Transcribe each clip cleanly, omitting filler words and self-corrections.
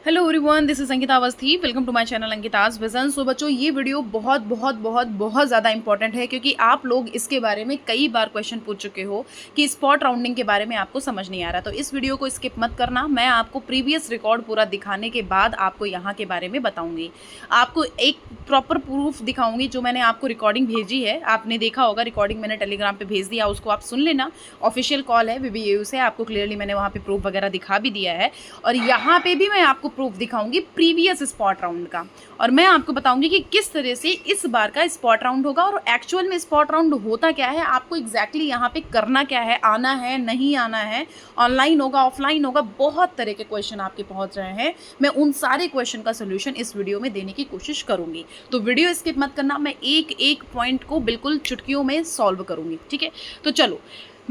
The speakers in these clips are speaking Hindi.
Hello everyone, this is Ankita Awasthi. Welcome to my channel Ankita's vision. So बच्चों, ये वीडियो बहुत बहुत बहुत बहुत ज़्यादा इंपॉर्टेंट है क्योंकि आप लोग इसके बारे में कई बार क्वेश्चन पूछ चुके हो कि स्पॉट राउंडिंग के बारे में आपको समझ नहीं आ रहा। तो इस वीडियो को स्किप मत करना। मैं आपको प्रीवियस रिकॉर्ड पूरा दिखाने के बाद आपको यहाँ के बारे में बताऊँगी। आपको एक प्रॉपर प्रूफ दिखाऊंगी जो मैंने आपको रिकॉर्डिंग भेजी है। आपने देखा होगा, रिकॉर्डिंग मैंने टेलीग्राम पे भेज दिया, उसको आप सुन लेना। ऑफिशियल कॉल है VBAU से, आपको क्लियरली मैंने वहाँ पे प्रूफ वगैरह दिखा भी दिया है। और यहाँ पे भी मैं आपको प्रूफ दिखाऊंगी प्रीवियस स्पॉट राउंड का, और मैं आपको बताऊंगी कि किस तरह से इस बार का स्पॉट राउंड होगा और एक्चुअल में स्पॉट राउंड होता क्या है, आपको एग्जैक्टली यहाँ पे करना क्या है, आना है नहीं आना है, ऑनलाइन होगा ऑफलाइन होगा, बहुत तरह के क्वेश्चन आपके पहुंच रहे हैं। मैं उन सारे क्वेश्चन का सोल्यूशन इस वीडियो में देने की कोशिश करूंगी। तो वीडियो स्किप मत करना, मैं एक एक पॉइंट को बिल्कुल चुटकियों में सॉल्व करूंगी। ठीक है, तो चलो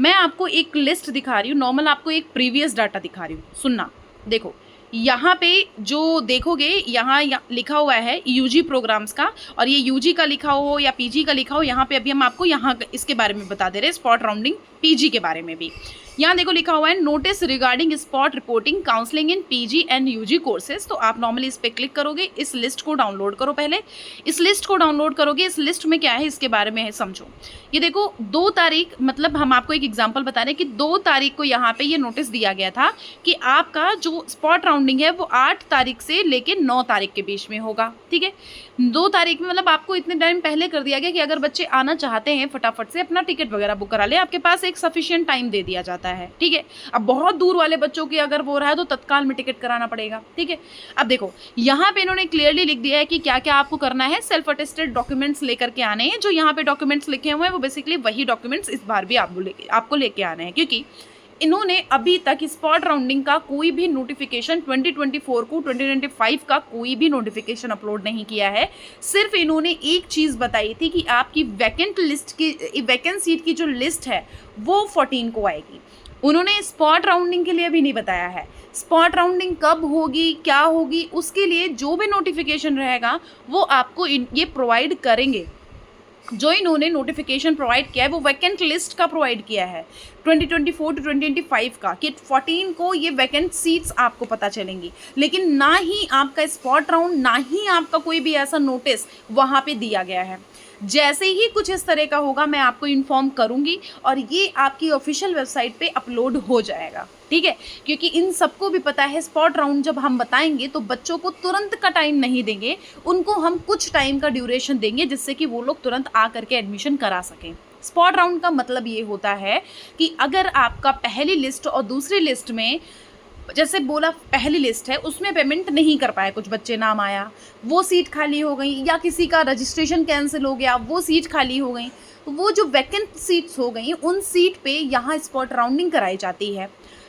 मैं आपको एक लिस्ट दिखा रही हूँ। नॉर्मल आपको एक प्रीवियस डाटा दिखा रही हूँ, सुनना। देखो यहाँ पे जो देखोगे, यहाँ लिखा हुआ है यूजी प्रोग्राम्स का, और ये यूजी का लिखा हो या पीजी का लिखा हो, यहाँ पे अभी हम आपको यहाँ इसके बारे में बता दे रहे हैं, स्पॉट राउंडिंग पीजी के बारे में भी। यहाँ देखो लिखा हुआ है notice regarding spot reporting counselling in PG and UG courses. तो आप नॉर्मली इस पर क्लिक करोगे, इस लिस्ट को डाउनलोड करो। पहले इस लिस्ट को डाउनलोड करोगे। इस लिस्ट में क्या है इसके बारे में है समझो। ये देखो 2 तारीख, मतलब हम आपको एक एग्जांपल बता रहे हैं कि 2 तारीख को यहाँ पे ये नोटिस दिया गया था कि आपका जो स्पॉट राउंडिंग है वो 8 तारीख से लेके 9 तारीख के बीच में होगा। ठीक है, 2 तारीख में मतलब आपको इतने टाइम पहले कर दिया गया कि अगर बच्चे आना चाहते हैं फटाफट से अपना टिकट वगैरह बुक करा ले, आपके पास एक सफिशिएंट टाइम दे दिया जाता है। ठीक है, अब बहुत दूर वाले बच्चों की अगर वो रहा है तो तत्काल में टिकट कराना पड़ेगा। ठीक है, अब देखो यहाँ पे इन्होंने क्लियरली लिख दिया है कि क्या क्या आपको करना है। सेल्फ अटेस्टेड डॉक्यूमेंट्स लेकर के आने हैं। जो यहाँ पे डॉक्यूमेंट्स लिखे हुए हैं वो बेसिकली वही डॉक्यूमेंट्स इस बार भी आपको लेके आने हैं, क्योंकि इन्होंने अभी तक स्पॉट राउंडिंग का कोई भी नोटिफिकेशन 2024 को 2025 का कोई भी नोटिफिकेशन अपलोड नहीं किया है। सिर्फ इन्होंने एक चीज़ बताई थी कि आपकी वैकेंट लिस्ट की, वैकेंट सीट की जो लिस्ट है वो 14 को आएगी। उन्होंने स्पॉट राउंडिंग के लिए अभी नहीं बताया है। स्पॉट राउंडिंग कब होगी, क्या होगी, उसके लिए जो भी नोटिफिकेशन रहेगा वो आपको ये प्रोवाइड करेंगे। जो इन्होंने नोटिफिकेशन प्रोवाइड किया है वो वैकेंट लिस्ट का प्रोवाइड किया है 2024 टू 2025 का, कि 14 को ये वैकेंट सीट्स आपको पता चलेंगी। लेकिन ना ही आपका स्पॉट राउंड, ना ही आपका कोई भी ऐसा नोटिस वहाँ पे दिया गया है। जैसे ही कुछ इस तरह का होगा मैं आपको इन्फॉर्म करूंगी और ये आपकी ऑफिशियल वेबसाइट पे अपलोड हो जाएगा। ठीक है, क्योंकि इन सबको भी पता है स्पॉट राउंड जब हम बताएंगे तो बच्चों को तुरंत का टाइम नहीं देंगे, उनको हम कुछ टाइम का ड्यूरेशन देंगे जिससे कि वो लोग तुरंत आ करके एडमिशन करा सकें। स्पॉट राउंड का मतलब ये होता है कि अगर आपका पहली लिस्ट और दूसरी लिस्ट में, जैसे बोला पहली लिस्ट है उसमें पेमेंट नहीं कर पाए, कुछ बच्चे नाम आया, वो सीट खाली हो गई, या किसी का रजिस्ट्रेशन कैंसिल हो गया, वो सीट खाली हो गई, तो वो जो वैकेंट सीट्स हो गई उन सीट पे यहाँ स्पॉट राउंडिंग कराई जाती है।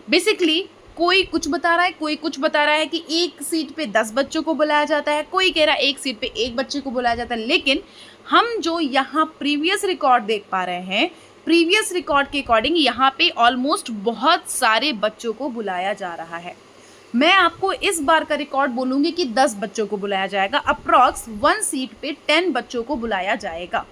बेसिकली कोई कुछ बता रहा है, कोई कुछ बता रहा है कि एक सीट पे 10 बच्चों को बुलाया जाता है, कोई कह रहा है एक सीट पे 1 बच्चे को बुलाया जाता है। लेकिन हम जो यहाँ प्रीवियस रिकॉर्ड देख पा रहे हैं, प्रीवियस रिकॉर्ड के अकॉर्डिंग यहाँ पे ऑलमोस्ट बहुत सारे बच्चों को बुलाया जा रहा है। मैं आपको इस बार का रिकॉर्ड बोलूँगी कि 10 बच्चों को बुलाया जाएगा, अप्रॉक्स 1 सीट पे 10 बच्चों को बुलाया जाएगा।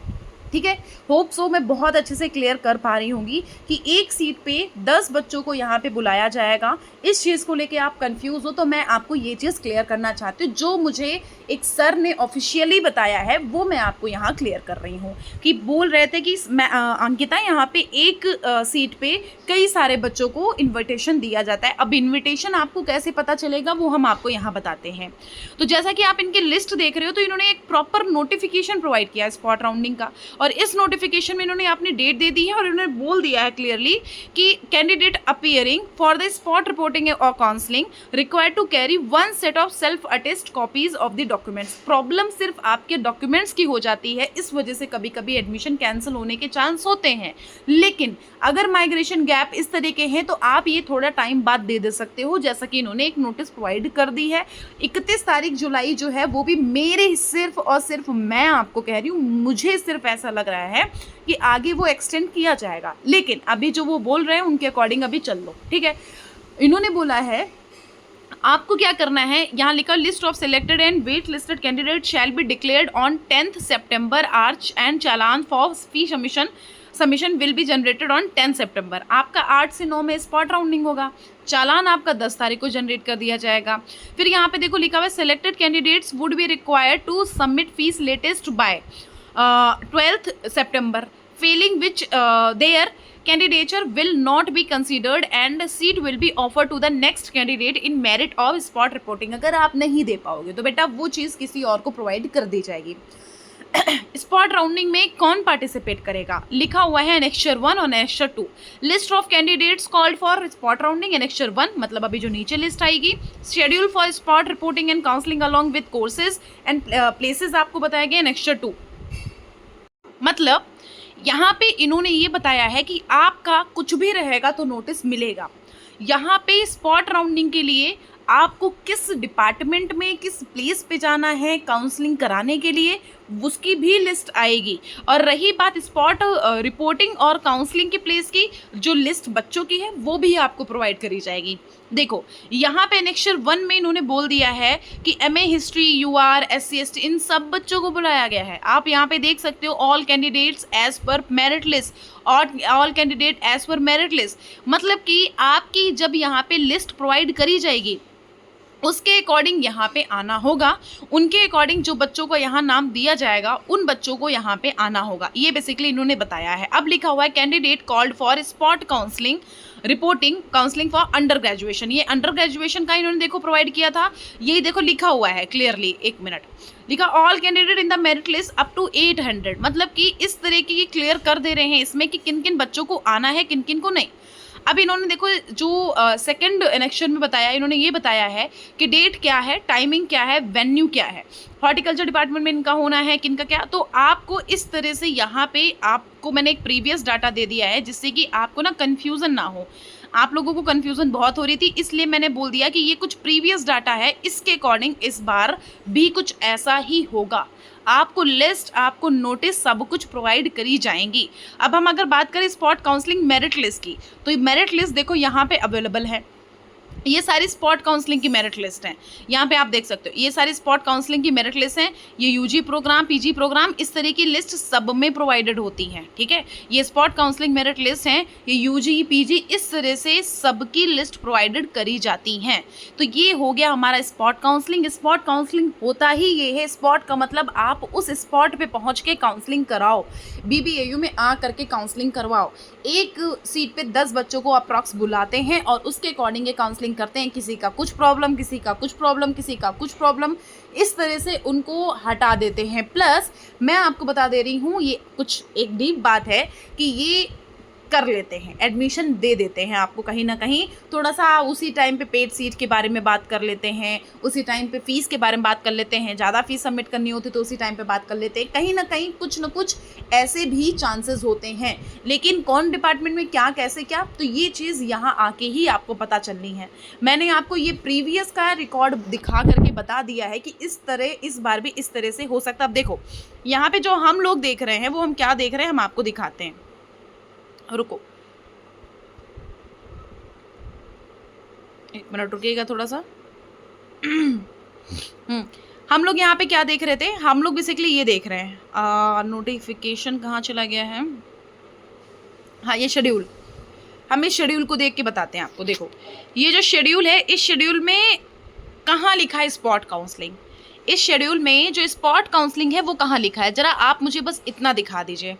ठीक है, होप सो मैं बहुत अच्छे से क्लियर कर पा रही होंगी कि एक सीट पे 10 बच्चों को यहाँ पे बुलाया जाएगा। इस चीज़ को लेके आप कंफ्यूज हो तो मैं आपको ये चीज़ क्लियर करना चाहती हूँ। जो मुझे एक सर ने ऑफिशियली बताया है वो मैं आपको यहाँ क्लियर कर रही हूँ, कि बोल रहे थे कि मैं अंकिता यहाँ पे एक सीट पे कई सारे बच्चों को इन्विटेशन दिया जाता है। अब इन्विटेशन आपको कैसे पता चलेगा वो हम आपको यहाँ बताते हैं। तो जैसा कि आप इनकी लिस्ट देख रहे हो तो इन्होंने एक प्रॉपर नोटिफिकेशन प्रोवाइड किया है स्पॉट राउंडिंग का, और इस नोटिफिकेशन में इन्होंने अपनी डेट दे दी है और इन्होंने बोल दिया है क्लियरली कि candidate appearing for the spot reporting और counselling required to carry 1 set of self attest copies of the documents. Problem सिर्फ आपके डॉक्यूमेंट्स की हो जाती है, इस वजह से कभी कभी एडमिशन कैंसिल होने के चांस होते हैं। लेकिन अगर माइग्रेशन गैप इस तरह के हैं तो आप ये थोड़ा टाइम बाद दे सकते हो, जैसा कि इन्होंने एक नोटिस प्रोवाइड कर दी है। 31 तारीख जुलाई जो है वो भी मेरे सिर्फ और सिर्फ, मैं आपको कह रही हूँ, मुझे सिर्फ ऐसा लग रहा है कि आगे वो एक्सटेंड किया जाएगा। लेकिन अभी जो वो बोल रहे हैं उनके अकॉर्डिंग अभी चल लो। ठीक है, इन्होंने बोला है आपको क्या करना है, यहाँ लिखा list of selected and wait listed candidate shall be declared on 10th September आर्च and challan for fee submission submission will be generated on 10 सितंबर। आपका 8 से 9 में स्पॉट राउंडिंग होगा। चालान आपका 10 तारीख को जनरेट कर दिया जाएगा। फिर यहाँ पे देखो लिखा हुआ है selected candidates would be required to submit fees latest by 12th September, failing which their candidature will not be considered and seat will be offered to the next candidate in merit of spot reporting। अगर आप नहीं दे पाओगे तो बेटा वो चीज़ किसी और को प्रोवाइड कर दी जाएगी। स्पॉट राउंडिंग में कौन पार्टिसिपेट करेगा? लिखा हुआ है एनेक्चर 1 और annexure 2। List of candidates called for spot rounding annexure 1 मतलब अभी जो नीचे लिस्ट आएगी। Schedule for spot reporting and counselling along with courses and places आपको बताया गया एनेक्चर 2। मतलब यहाँ पे इन्होंने ये बताया है कि आपका कुछ भी रहेगा तो नोटिस मिलेगा। यहाँ पे स्पॉट राउंडिंग के लिए आपको किस डिपार्टमेंट में किस प्लेस पे जाना है काउंसलिंग कराने के लिए उसकी भी लिस्ट आएगी। और रही बात स्पॉट रिपोर्टिंग और काउंसलिंग की प्लेस की, जो लिस्ट बच्चों की है वो भी आपको प्रोवाइड करी जाएगी। देखो यहाँ पे एनेक्चर 1 में इन्होंने बोल दिया है कि MA history, UR, SC ST इन सब बच्चों को बुलाया गया है। आप यहाँ पे देख सकते हो all candidates as per merit list और all candidate as per merit list. मतलब कि आपकी जब यहाँ पे लिस्ट प्रोवाइड करी जाएगी उसके अकॉर्डिंग यहाँ पे आना होगा। उनके अकॉर्डिंग जो बच्चों को यहाँ नाम दिया जाएगा उन बच्चों को यहाँ पे आना होगा। ये बेसिकली इन्होंने बताया है। अब लिखा हुआ है candidate called for spot counselling reporting counselling for under graduation. ये अंडर ग्रेजुएशन का इन्होंने देखो प्रोवाइड किया था। यही देखो लिखा हुआ है क्लियरली, एक मिनट लिखा all candidate in the merit list up to 800। मतलब कि इस तरह की क्लियर कर दे रहे हैं इसमें कि किन किन बच्चों को आना है किन किन को नहीं। अब इन्होंने देखो जो सेकंड एनेक्शन में बताया, इन्होंने ये बताया है कि डेट क्या है, टाइमिंग क्या है, वेन्यू क्या है, हॉर्टिकल्चर डिपार्टमेंट में इनका होना है किनका क्या। तो आपको इस तरह से यहाँ पे आपको मैंने एक प्रीवियस डाटा दे दिया है जिससे कि आपको ना कन्फ्यूज़न ना हो। आप लोगों को कन्फ्यूज़न बहुत हो रही थी इसलिए मैंने बोल दिया कि ये कुछ प्रीवियस डाटा है, इसके अकॉर्डिंग इस बार भी कुछ ऐसा ही होगा। आपको लिस्ट आपको नोटिस सब कुछ प्रोवाइड करी जाएंगी। अब हम अगर बात करें स्पॉट काउंसलिंग मेरिट लिस्ट की तो मेरिट लिस्ट देखो यहाँ पे अवेलेबल है। ये सारी स्पॉट काउंसलिंग की मेरिट लिस्ट हैं। यहाँ पे आप देख सकते हो ये सारी स्पॉट काउंसलिंग की मेरिट लिस्ट हैं। ये यूजी प्रोग्राम, पीजी प्रोग्राम, इस तरह की लिस्ट सब में प्रोवाइडेड होती हैं। ठीक है, ये स्पॉट काउंसलिंग मेरिट लिस्ट हैं। ये यूजी पीजी इस तरह से सबकी लिस्ट प्रोवाइडेड करी जाती हैं। तो ये हो गया हमारा स्पॉट काउंसलिंग। स्पॉट काउंसलिंग होता ही ये है, स्पॉट का मतलब आप उस स्पॉट पे पहुँच के काउंसलिंग कराओ, BBAU में आ करके काउंसलिंग करवाओ। एक सीट पे 10 बच्चों को अप्रॉक्स बुलाते हैं और उसके अकॉर्डिंग ये काउंसलिंग करते हैं। किसी का कुछ प्रॉब्लम, किसी का कुछ प्रॉब्लम, किसी का कुछ प्रॉब्लम, इस तरह से उनको हटा देते हैं। प्लस मैं आपको बता दे रही हूँ ये कुछ एक डीप बात है कि ये कर लेते हैं, एडमिशन दे देते हैं आपको कहीं ना कहीं। थोड़ा सा उसी टाइम पे पेड सीट के बारे में बात कर लेते हैं, उसी टाइम पे फीस के बारे में बात कर लेते हैं। ज़्यादा फीस सबमिट करनी होती तो उसी टाइम पे बात कर लेते हैं। कहीं ना कहीं कुछ ना कुछ ऐसे भी चांसेस होते हैं। लेकिन कौन डिपार्टमेंट में क्या कैसे क्या, तो ये चीज़ यहाँ आके ही आपको पता चलनी है। मैंने आपको ये प्रीवियस का रिकॉर्ड दिखा करके बता दिया है कि इस तरह इस बार भी इस तरह से हो सकता है। अब देखो यहाँ पे जो हम लोग देख रहे हैं वो हम क्या देख रहे हैं, हम आपको दिखाते हैं। रुको एक मिनट रुकिएगा थोड़ा सा। हम लोग यहाँ पे क्या देख रहे थे, हम लोग बेसिकली ये देख रहे हैं नोटिफिकेशन कहाँ चला गया है। हाँ ये शेड्यूल, हम इस शेड्यूल को देख के बताते हैं आपको। देखो ये जो शेड्यूल है, इस शेड्यूल में कहाँ लिखा है स्पॉट काउंसलिंग। इस शेड्यूल में जो स्पॉट काउंसलिंग है वो कहाँ लिखा है, जरा आप मुझे बस इतना दिखा दीजिए।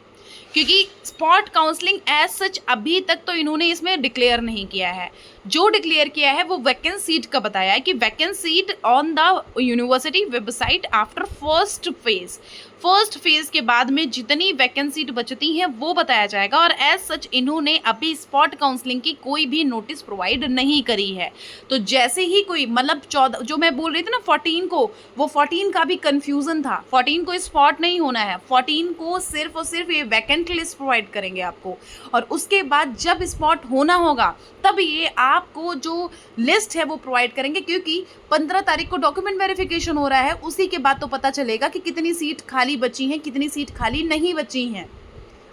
क्योंकि स्पॉट काउंसलिंग एज सच अभी तक तो इन्होंने इसमें डिक्लेयर नहीं किया है। जो डिक्लेयर किया है वो वैकेंट सीट का बताया है कि vacant seat on the university website after first phase के बाद में जितनी वैकेंट सीट बचती हैं वो बताया जाएगा। और एज सच इन्होंने अभी स्पॉट काउंसलिंग की कोई भी नोटिस प्रोवाइड नहीं करी है। तो जैसे ही कोई मतलब 14 जो मैं बोल रही थी ना 14 को, वो 14 का भी कन्फ्यूज़न था। 14 को स्पॉट नहीं होना है, 14 को सिर्फ और सिर्फ ये वैकेंट लिस्ट प्रोवाइड करेंगे आपको। और उसके बाद जब स्पॉट होना होगा तब ये आपको जो लिस्ट है वो प्रोवाइड करेंगे। क्योंकि 15 तारीख को डॉक्यूमेंट वेरिफिकेशन हो रहा है, उसी के बाद तो पता चलेगा कि कितनी सीट खाली बची हैं, कितनी सीट खाली नहीं बची हैं।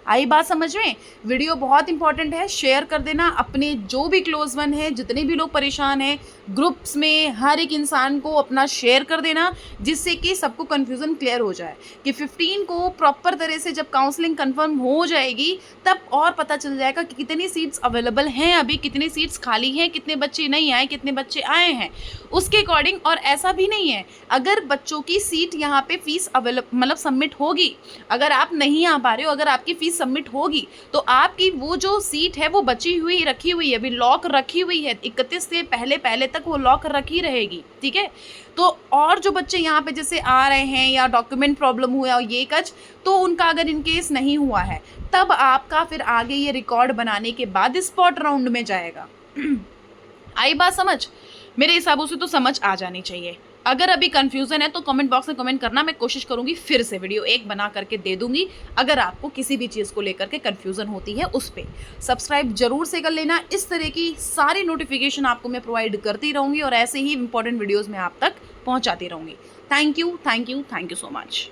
आई बात समझ में? वीडियो बहुत इंपॉर्टेंट है, शेयर कर देना अपने जो भी क्लोज वन है, जितने भी लोग परेशान हैं, ग्रुप्स में हर एक इंसान को अपना शेयर कर देना, जिससे कि सबको कन्फ्यूज़न क्लियर हो जाए कि 15 को प्रॉपर तरह से जब काउंसलिंग कंफर्म हो जाएगी तब और पता चल जाएगा कि कितनी सीट्स अवेलेबल हैं, अभी कितनी सीट्स खाली हैं, कितने बच्चे नहीं आए, कितने बच्चे आए हैं उसके अकॉर्डिंग। और ऐसा भी नहीं है, अगर बच्चों की सीट यहाँ पे फीस मतलब सबमिट होगी, अगर आप नहीं आ पा रहे हो, अगर आपकी फ़ीस सबमिट होगी तो आपकी वो जो सीट है वो बची हुई रखी हुई है, अभी लॉक रखी हुई है, 31 से पहले तक वो लॉक रखी रहेगी, ठीक है। तो और जो बच्चे यहाँ पे जैसे आ रहे हैं या डॉक्यूमेंट प्रॉब्लम हुआ ये कच, तो उनका अगर इनकेस नहीं हुआ है तब आपका फिर आगे ये रिकॉर्ड बनाने के बाद स्पॉट राउंड में जाएगा। आई बात समझ? मेरे हिसाबों से तो समझ आ जानी चाहिए। अगर अभी कन्फ्यूज़न है तो कमेंट बॉक्स में कमेंट करना, मैं कोशिश करूँगी फिर से वीडियो एक बना करके दे दूँगी अगर आपको किसी भी चीज़ को लेकर के कन्फ्यूज़न होती है उस पे। सब्सक्राइब जरूर से कर लेना, इस तरह की सारी नोटिफिकेशन आपको मैं प्रोवाइड करती रहूँगी और ऐसे ही इंपॉर्टेंट वीडियोज़ मैं आप तक पहुँचाती रहूँगी। Thank you so much.